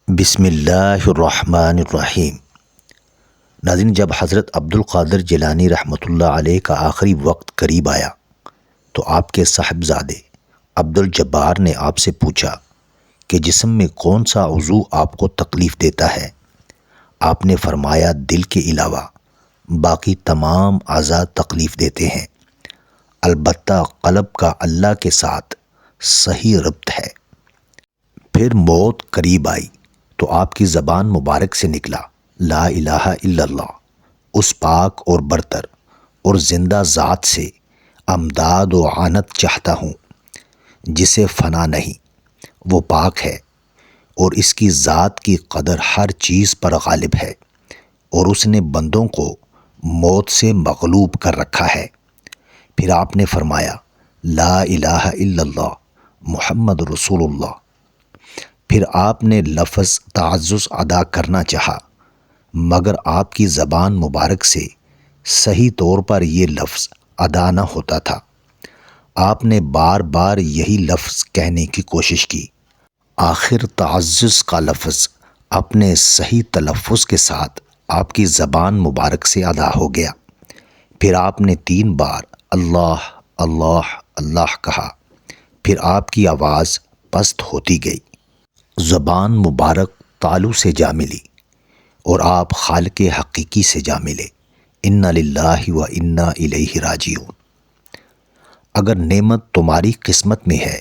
بسم اللہ الرحمن الرحیم۔ ناظرین، جب حضرت عبد القادر جیلانی رحمۃ اللہ علیہ کا آخری وقت قریب آیا تو آپ کے صاحبزادے عبد الجبار نے آپ سے پوچھا کہ جسم میں کون سا عضو آپ کو تکلیف دیتا ہے؟ آپ نے فرمایا دل کے علاوہ باقی تمام اعضاء تکلیف دیتے ہیں، البتہ قلب کا اللہ کے ساتھ صحیح ربط ہے۔ پھر موت قریب آئی تو آپ کی زبان مبارک سے نکلا لا الہ الا اللہ، اس پاک اور برتر اور زندہ ذات سے امداد و اعانت چاہتا ہوں جسے فنا نہیں، وہ پاک ہے اور اس کی ذات کی قدر ہر چیز پر غالب ہے، اور اس نے بندوں کو موت سے مغلوب کر رکھا ہے۔ پھر آپ نے فرمایا لا الہ الا اللہ محمد رسول اللہ۔ پھر آپ نے لفظ تعزز ادا کرنا چاہا، مگر آپ کی زبان مبارک سے صحیح طور پر یہ لفظ ادا نہ ہوتا تھا۔ آپ نے بار بار یہی لفظ کہنے کی کوشش کی، آخر تعزز کا لفظ اپنے صحیح تلفظ کے ساتھ آپ کی زبان مبارک سے ادا ہو گیا۔ پھر آپ نے 3 بار اللہ اللہ اللہ کہا، پھر آپ کی آواز پست ہوتی گئی، زبان مبارک تالو سے جا ملی اور آپ خالق حقیقی سے جا ملے۔ انا للہ و انا الیہ راجعون۔ اگر نعمت تمہاری قسمت میں ہے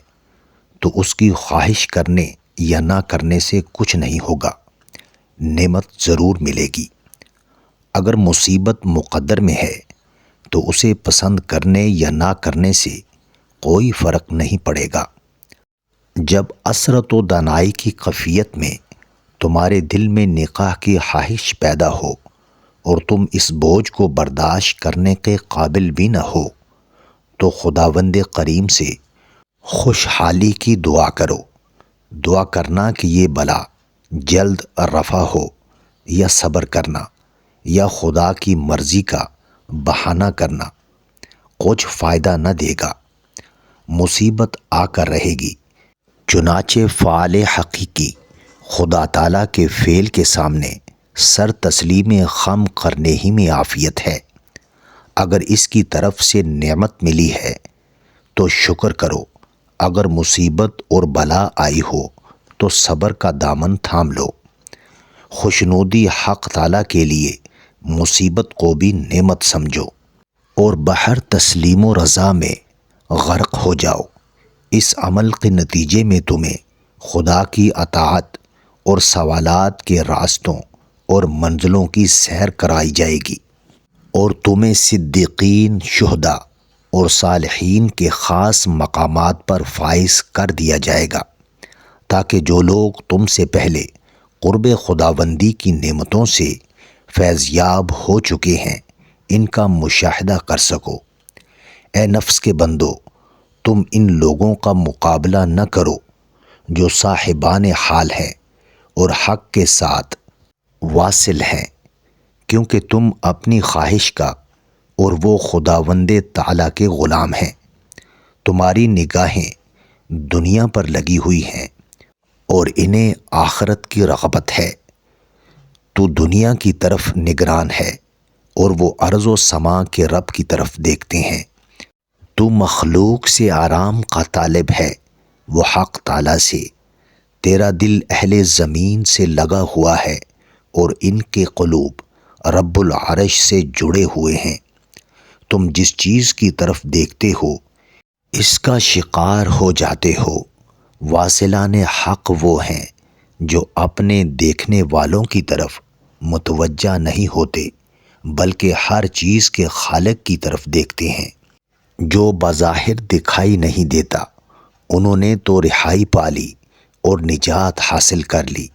تو اس کی خواہش کرنے یا نہ کرنے سے کچھ نہیں ہوگا، نعمت ضرور ملے گی۔ اگر مصیبت مقدر میں ہے تو اسے پسند کرنے یا نہ کرنے سے کوئی فرق نہیں پڑے گا۔ جب عصرت و دانائی کی کیفیت میں تمہارے دل میں نکاح کی خواہش پیدا ہو اور تم اس بوجھ کو برداشت کرنے کے قابل بھی نہ ہو تو خداوند کریم سے خوشحالی کی دعا کرو۔ دعا کرنا کہ یہ بلا جلد رفع ہو، یا صبر کرنا یا خدا کی مرضی کا بہانہ کرنا کچھ فائدہ نہ دے گا، مصیبت آ کر رہے گی۔ چنانچہ فعال حقیقی خدا تعالیٰ کے فعل کے سامنے سر تسلیم خم کرنے ہی میں عافیت ہے۔ اگر اس کی طرف سے نعمت ملی ہے تو شکر کرو، اگر مصیبت اور بلا آئی ہو تو صبر کا دامن تھام لو۔ خوشنودی حق تعالیٰ کے لیے مصیبت کو بھی نعمت سمجھو اور بحر تسلیم و رضا میں غرق ہو جاؤ۔ اس عمل کے نتیجے میں تمہیں خدا کی اطاعت اور سوالات کے راستوں اور منزلوں کی سیر کرائی جائے گی، اور تمہیں صدیقین، شہداء اور صالحین کے خاص مقامات پر فائز کر دیا جائے گا، تاکہ جو لوگ تم سے پہلے قرب خداوندی کی نعمتوں سے فیض یاب ہو چکے ہیں ان کا مشاہدہ کر سکو۔ اے نفس کے بندو، تم ان لوگوں کا مقابلہ نہ کرو جو صاحبان حال ہیں اور حق کے ساتھ واصل ہیں، کیونکہ تم اپنی خواہش کا اور وہ خداوند تعالیٰ کے غلام ہیں۔ تمہاری نگاہیں دنیا پر لگی ہوئی ہیں اور انہیں آخرت کی رغبت ہے۔ تو دنیا کی طرف نگران ہے اور وہ ارض و سما کے رب کی طرف دیکھتے ہیں۔ تو مخلوق سے آرام کا طالب ہے، وہ حق تعالیٰ سے۔ تیرا دل اہل زمین سے لگا ہوا ہے اور ان کے قلوب رب العرش سے جڑے ہوئے ہیں۔ تم جس چیز کی طرف دیکھتے ہو اس کا شکار ہو جاتے ہو۔ واصلان حق وہ ہیں جو اپنے دیکھنے والوں کی طرف متوجہ نہیں ہوتے، بلکہ ہر چیز کے خالق کی طرف دیکھتے ہیں۔ جو بظاہر دکھائی نہیں دیتا انہوں نے تو رہائی پا لی اور نجات حاصل کر لی،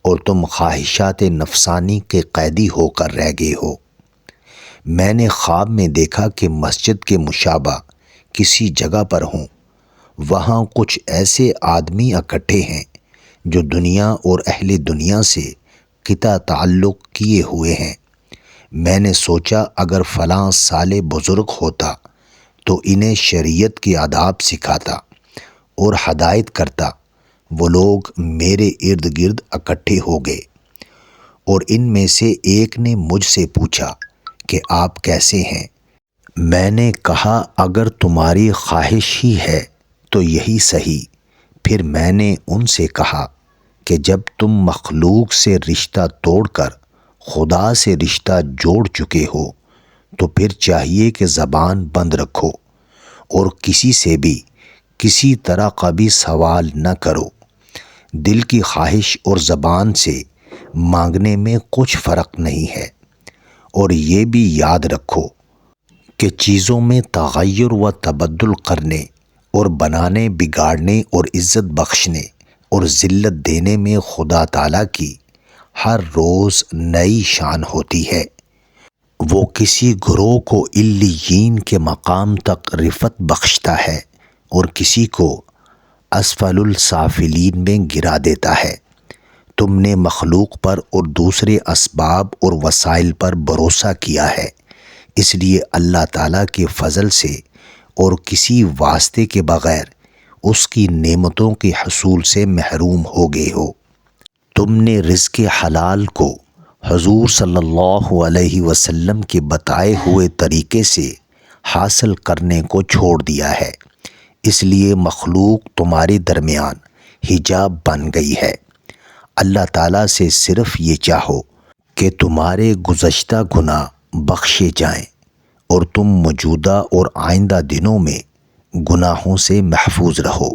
اور تم خواہشات نفسانی کے قیدی ہو کر رہ گئے ہو۔ میں نے خواب میں دیکھا کہ مسجد کے مشابہ کسی جگہ پر ہوں، وہاں کچھ ایسے آدمی اکٹھے ہیں جو دنیا اور اہل دنیا سے قطع تعلق کیے ہوئے ہیں۔ میں نے سوچا اگر فلاں صالح بزرگ ہوتا تو انہیں شریعت کے آداب سکھاتا اور ہدایت کرتا، وہ لوگ میرے ارد گرد اکٹھے ہو گئے اور ان میں سے ایک نے مجھ سے پوچھا کہ آپ کیسے ہیں؟ میں نے کہا اگر تمہاری خواہش ہی ہے تو یہی صحیح۔ پھر میں نے ان سے کہا کہ جب تم مخلوق سے رشتہ توڑ کر خدا سے رشتہ جوڑ چکے ہو تو پھر چاہیے کہ زبان بند رکھو اور کسی سے بھی کسی طرح کا بھی سوال نہ کرو۔ دل کی خواہش اور زبان سے مانگنے میں کچھ فرق نہیں ہے۔ اور یہ بھی یاد رکھو کہ چیزوں میں تغیر و تبدل کرنے اور بنانے بگاڑنے اور عزت بخشنے اور ذلت دینے میں خدا تعالیٰ کی ہر روز نئی شان ہوتی ہے۔ وہ کسی گروہ کو علیین کے مقام تک رفعت بخشتا ہے اور کسی کو اسفل السافلین میں گرا دیتا ہے۔ تم نے مخلوق پر اور دوسرے اسباب اور وسائل پر بھروسہ کیا ہے، اس لیے اللہ تعالیٰ کے فضل سے اور کسی واسطے کے بغیر اس کی نعمتوں کے حصول سے محروم ہو گئے ہو۔ تم نے رزق حلال کو حضور صلی اللہ علیہ وسلم کے بتائے ہوئے طریقے سے حاصل کرنے کو چھوڑ دیا ہے، اس لیے مخلوق تمہارے درمیان حجاب بن گئی ہے۔ اللہ تعالیٰ سے صرف یہ چاہو کہ تمہارے گزشتہ گناہ بخشے جائیں اور تم موجودہ اور آئندہ دنوں میں گناہوں سے محفوظ رہو۔